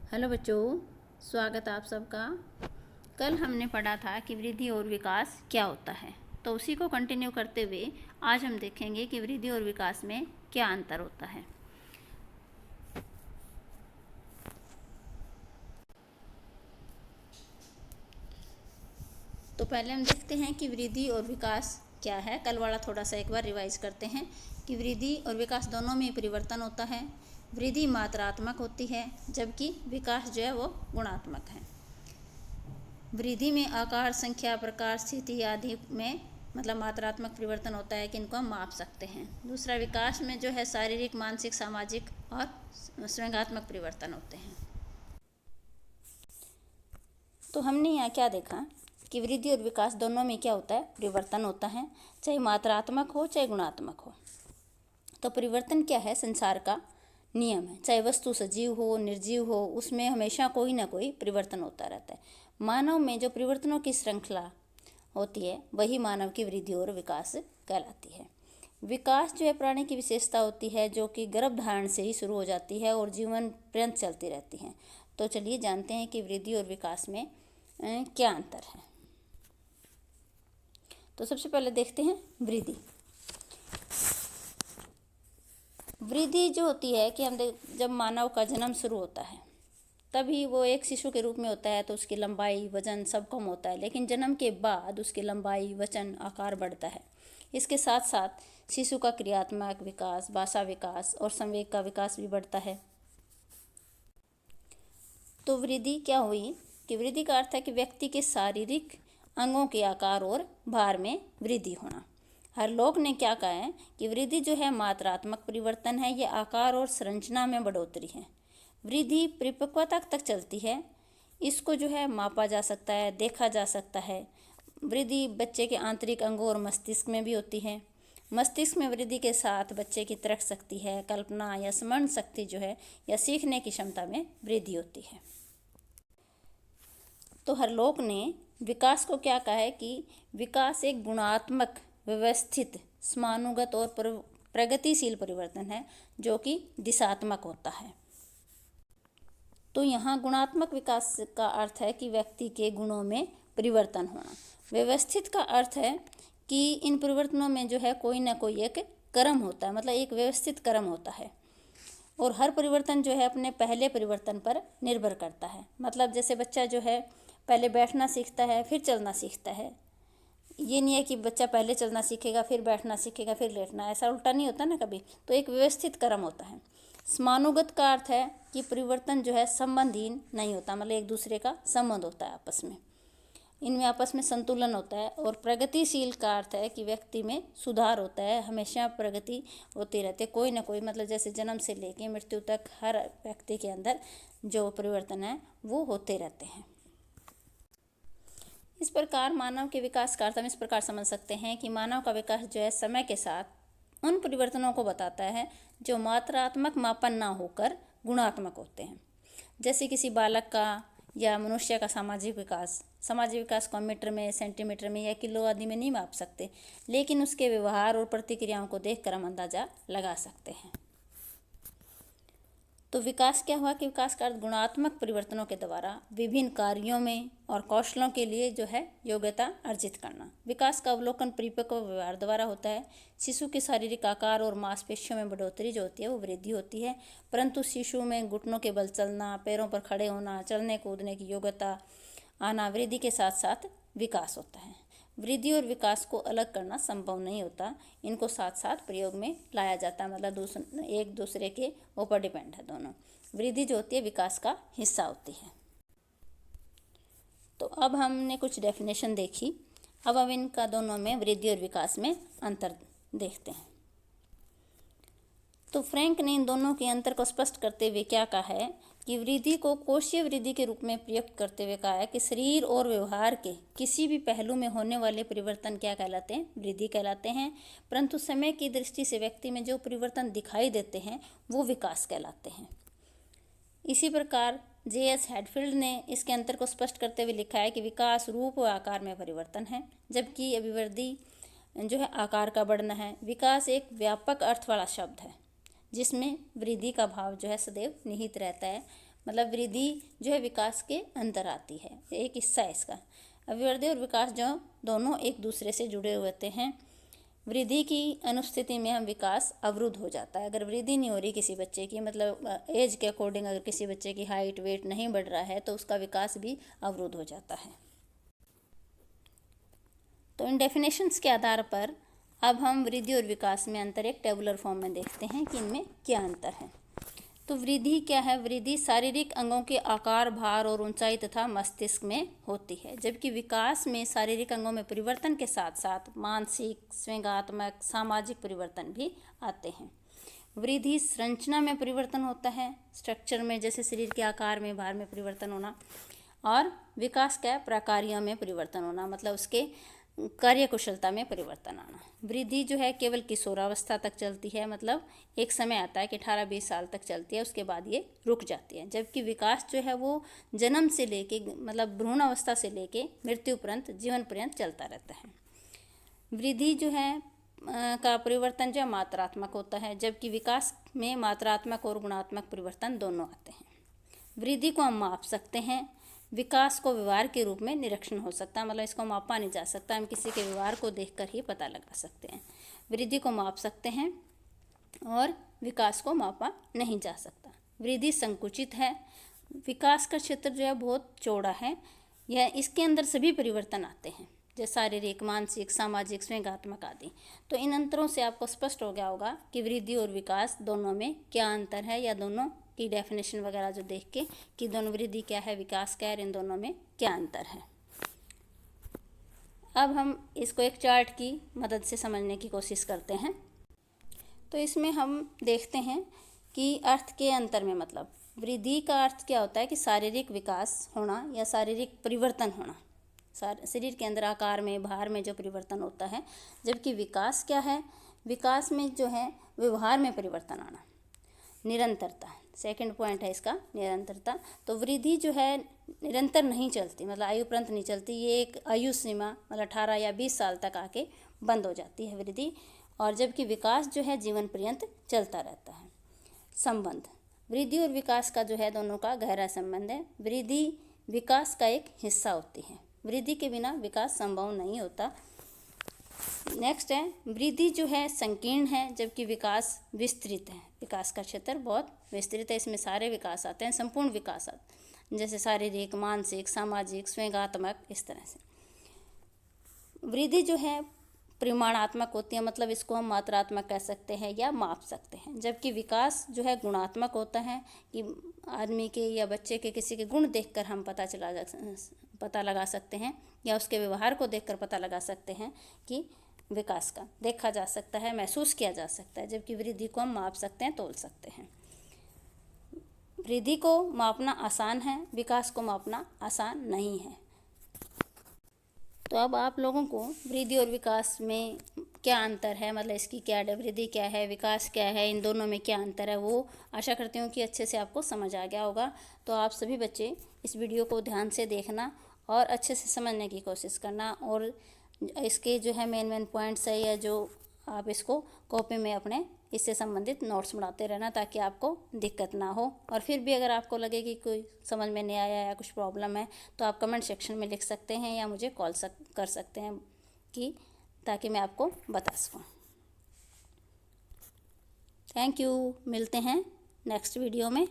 Hello बच्चों, स्वागत है आप सबका। कल हमने पढ़ा था कि वृद्धि और विकास क्या होता है, तो उसी को कंटिन्यू करते हुए आज हम देखेंगे कि वृद्धि और विकास में क्या अंतर होता है। तो पहले हम देखते हैं कि वृद्धि और विकास क्या है। कल वाला थोड़ा सा एक बार रिवाइज करते हैं कि वृद्धि और विकास दोनों में परिवर्तन होता है। वृद्धि मात्रात्मक होती है जबकि विकास जो है वो गुणात्मक है। वृद्धि में आकार, संख्या, प्रकार, स्थिति आदि में मतलब मात्रात्मक परिवर्तन होता है कि इनको हम माप सकते हैं। दूसरा, विकास में जो है शारीरिक, मानसिक, सामाजिक और संवेगात्मक परिवर्तन होते हैं। तो हमने यहाँ क्या देखा कि वृद्धि और विकास दोनों में क्या होता है, परिवर्तन होता है, चाहे मात्रात्मक हो चाहे गुणात्मक हो। तो परिवर्तन क्या है, संसार का नियम है। चाहे वस्तु सजीव हो निर्जीव हो, उसमें हमेशा कोई ना कोई परिवर्तन होता रहता है। मानव में जो परिवर्तनों की श्रृंखला होती है वही मानव की वृद्धि और विकास कहलाती है। विकास जो है प्राणी की विशेषता होती है जो कि गर्भधारण से ही शुरू हो जाती है और जीवन पर्यंत चलती रहती है। तो चलिए जानते हैं कि वृद्धि और विकास में क्या अंतर है। तो सबसे पहले देखते हैं वृद्धि। वृद्धि जो होती है कि जब मानव का जन्म शुरू होता है तभी वो एक शिशु के रूप में होता है, तो उसकी लंबाई, वजन सब कम होता है, लेकिन जन्म के बाद उसकी लंबाई, वजन, आकार बढ़ता है। इसके साथ साथ शिशु का क्रियात्मक विकास, भाषा विकास और संवेग का विकास भी बढ़ता है। तो वृद्धि क्या हुई कि वृद्धि का अर्थ है कि व्यक्ति के शारीरिक अंगों के आकार और भार में वृद्धि होना। हर लोग ने क्या कहा है कि वृद्धि जो है मात्रात्मक परिवर्तन है, ये आकार और संरचना में बढ़ोतरी है। वृद्धि परिपक्वता तक चलती है, इसको जो है मापा जा सकता है, देखा जा सकता है। वृद्धि बच्चे के आंतरिक अंगों और मस्तिष्क में भी होती है। मस्तिष्क में वृद्धि के साथ बच्चे की तर्क शक्ति है, कल्पना या स्मरण शक्ति जो है या सीखने की क्षमता में वृद्धि होती है। तो हरलोक ने विकास को क्या कहा है कि विकास एक गुणात्मक, व्यवस्थित, समानुगत और प्रगतिशील परिवर्तन है जो कि दिशात्मक होता है। तो यहाँ गुणात्मक विकास का अर्थ है कि व्यक्ति के गुणों में परिवर्तन होना। व्यवस्थित का अर्थ है कि इन परिवर्तनों में जो है कोई ना कोई एक क्रम होता है, मतलब एक व्यवस्थित क्रम होता है और हर परिवर्तन जो है अपने पहले परिवर्तन पर निर्भर करता है। मतलब जैसे बच्चा जो है पहले बैठना सीखता है फिर चलना सीखता है। ये नहीं है कि बच्चा पहले चलना सीखेगा फिर बैठना सीखेगा फिर लेटना, ऐसा उल्टा नहीं होता ना कभी। तो एक व्यवस्थित क्रम होता है। समानुगत का अर्थ है कि परिवर्तन जो है संबंधहीन नहीं होता, मतलब एक दूसरे का संबंध होता है आपस में, इनमें आपस में संतुलन होता है। और प्रगतिशील का अर्थ है कि व्यक्ति में सुधार होता है, हमेशा प्रगति होती रहती है, कोई ना कोई, मतलब जैसे जन्म से लेकर मृत्यु तक हर व्यक्ति के अंदर जो परिवर्तन है वो होते रहते हैं। इस प्रकार मानव के विकास का अर्थ हम इस प्रकार समझ सकते हैं कि मानव का विकास जो है समय के साथ उन परिवर्तनों को बताता है जो मात्रात्मक मापन ना होकर गुणात्मक होते हैं। जैसे किसी बालक का या मनुष्य का सामाजिक विकास को मीटर में, सेंटीमीटर में या किलो आदि में नहीं माप सकते, लेकिन उसके व्यवहार और प्रतिक्रियाओं को देखकर हम अंदाजा लगा सकते हैं। तो विकास क्या हुआ कि विकास का अर्थ गुणात्मक परिवर्तनों के द्वारा विभिन्न कार्यों में और कौशलों के लिए जो है योग्यता अर्जित करना। विकास का अवलोकन परिपक्व व्यवहार द्वारा होता है। शिशु के शारीरिक आकार और मांसपेशियों में बढ़ोतरी जो होती है वो वृद्धि होती है, परंतु शिशु में घुटनों के बल चलना, पैरों पर खड़े होना, चलने कूदने की योग्यता आना वृद्धि के साथ साथ विकास होता है। वृद्धि और विकास को अलग करना संभव नहीं होता, इनको साथ साथ प्रयोग में लाया जाता है, मतलब एक दूसरे के ऊपर डिपेंड है दोनों। वृद्धि जो होती है विकास का हिस्सा होती है। तो अब हमने कुछ डेफिनेशन देखी, अब हम इनका दोनों में वृद्धि और विकास में अंतर देखते हैं। तो फ्रैंक ने इन दोनों के अंतर को स्पष्ट करते हुए क्या कहा है कि वृद्धि को कोशीय वृद्धि के रूप में प्रयुक्त करते हुए कहा है कि शरीर और व्यवहार के किसी भी पहलू में होने वाले परिवर्तन क्या कहलाते हैं, वृद्धि कहलाते हैं, परंतु समय की दृष्टि से व्यक्ति में जो परिवर्तन दिखाई देते हैं वो विकास कहलाते हैं। इसी प्रकार J.S. हेडफील्ड ने इसके अंतर को स्पष्ट करते हुए लिखा है कि विकास रूप व आकार में परिवर्तन है, जबकि अभिवृद्धि जो है आकार का बढ़ना है। विकास एक व्यापक अर्थ वाला शब्द है जिसमें वृद्धि का भाव जो है सदैव निहित रहता है, मतलब वृद्धि जो है विकास के अंदर आती है, एक हिस्सा है इसका। अभिवृद्धि और विकास जो दोनों एक दूसरे से जुड़े हुए होते हैं। वृद्धि की अनुपस्थिति में हम विकास अवरुद्ध हो जाता है। अगर वृद्धि नहीं हो रही किसी बच्चे की, मतलब एज के अकॉर्डिंग अगर किसी बच्चे की हाइट वेट नहीं बढ़ रहा है तो उसका विकास भी अवरुद्ध हो जाता है। तो इन डेफिनेशंस के आधार पर अब हम वृद्धि और विकास में अंतर एक टेबुलर फॉर्म में देखते हैं कि इनमें क्या अंतर है। तो वृद्धि क्या है? वृद्धि शारीरिक अंगों के आकार, भार और ऊंचाई तथा मस्तिष्क में होती है, जबकि विकास में शारीरिक अंगों में परिवर्तन के साथ साथ मानसिक, संवेगात्मक, सामाजिक परिवर्तन भी आते हैं। वृद्धि संरचना में परिवर्तन होता है, स्ट्रक्चर में, जैसे शरीर के आकार में, भार में परिवर्तन होना। और विकास क्या है? प्रक्रिया में परिवर्तन होना, मतलब उसके कार्यकुशलता में परिवर्तन आना। वृद्धि जो है केवल किशोरावस्था तक चलती है, मतलब एक समय आता है कि 18-20 साल तक चलती है, उसके बाद ये रुक जाती है। जबकि विकास जो है वो जन्म से लेके, मतलब भ्रूण अवस्था से लेके मृत्यु पर्यंत, जीवन पर्यंत चलता रहता है। वृद्धि जो है का परिवर्तन जो है मात्रात्मक होता है, जबकि विकास में मात्रात्मक और गुणात्मक परिवर्तन दोनों आते हैं। वृद्धि को हम माप सकते हैं, विकास को व्यवहार के रूप में निरीक्षण हो सकता है, मतलब इसको मापा नहीं जा सकता, हम किसी के व्यवहार को देखकर ही पता लगा सकते हैं। वृद्धि को माप सकते हैं और विकास को मापा नहीं जा सकता। वृद्धि संकुचित है, विकास का क्षेत्र जो है बहुत चौड़ा है, यह इसके अंदर सभी परिवर्तन आते हैं, जैसे शारीरिक, मानसिक, सामाजिक, संवेगात्मक आदि। तो इन अंतरों से आपको स्पष्ट हो गया होगा कि वृद्धि और विकास दोनों में क्या अंतर है, या दोनों की डेफिनेशन वगैरह जो देख के कि दोनों वृद्धि क्या है, विकास क्या है, इन दोनों में क्या अंतर है। अब हम इसको एक चार्ट की मदद से समझने की कोशिश करते हैं। तो इसमें हम देखते हैं कि अर्थ के अंतर में, मतलब वृद्धि का अर्थ क्या होता है कि शारीरिक विकास होना या शारीरिक परिवर्तन होना, शरीर के अंदर आकार में, भार में जो परिवर्तन होता है। जबकि विकास क्या है? विकास में जो है व्यवहार में परिवर्तन आना, निरंतरता। सेकंड पॉइंट है इसका, निरंतरता। तो वृद्धि जो है निरंतर नहीं चलती, मतलब आयु पर्यंत नहीं चलती, ये एक आयु सीमा, मतलब 18 या 20 साल तक आके बंद हो जाती है वृद्धि। और जबकि विकास जो है जीवन पर्यंत चलता रहता है। संबंध, वृद्धि और विकास का जो है दोनों का गहरा संबंध है। वृद्धि विकास का एक हिस्सा होती है, वृद्धि के बिना विकास संभव नहीं होता। नेक्स्ट है, वृद्धि जो है संकीर्ण है, जबकि विकास विस्तृत है। विकास का क्षेत्र बहुत विस्तृत है, इसमें सारे विकास आते हैं, संपूर्ण विकास आते हैं, जैसे शारीरिक, मानसिक, सामाजिक, संवेगात्मक, इस तरह से। वृद्धि जो है परिमाणात्मक होती है, मतलब इसको हम मात्रात्मक कह सकते हैं या माप सकते हैं। जबकि विकास जो है गुणात्मक होता है, कि आदमी के या बच्चे के किसी के गुण देखकर हम पता लगा सकते हैं, या उसके व्यवहार को देखकर पता लगा सकते हैं कि विकास का देखा जा सकता है, महसूस किया जा सकता है। जबकि वृद्धि को हम माप सकते हैं, तोल सकते हैं। वृद्धि को मापना आसान है, विकास को मापना आसान नहीं है। तो अब आप लोगों को वृद्धि और विकास में क्या अंतर है, मतलब इसकी क्या वृद्धि क्या है, विकास क्या है, इन दोनों में क्या अंतर है, वो आशा करती हूँ कि अच्छे से आपको समझ आ गया होगा। तो आप सभी बच्चे इस वीडियो को ध्यान से देखना और अच्छे से समझने की कोशिश करना, और इसके जो है मेन पॉइंट्स है, या जो आप इसको कॉपी में अपने इससे संबंधित नोट्स बनाते रहना, ताकि आपको दिक्कत ना हो। और फिर भी अगर आपको लगे कि कोई समझ में नहीं आया या कुछ प्रॉब्लम है, तो आप कमेंट सेक्शन में लिख सकते हैं या मुझे कॉल कर सकते हैं, कि ताकि मैं आपको बता सकूं। थैंक यू, मिलते हैं नेक्स्ट वीडियो में।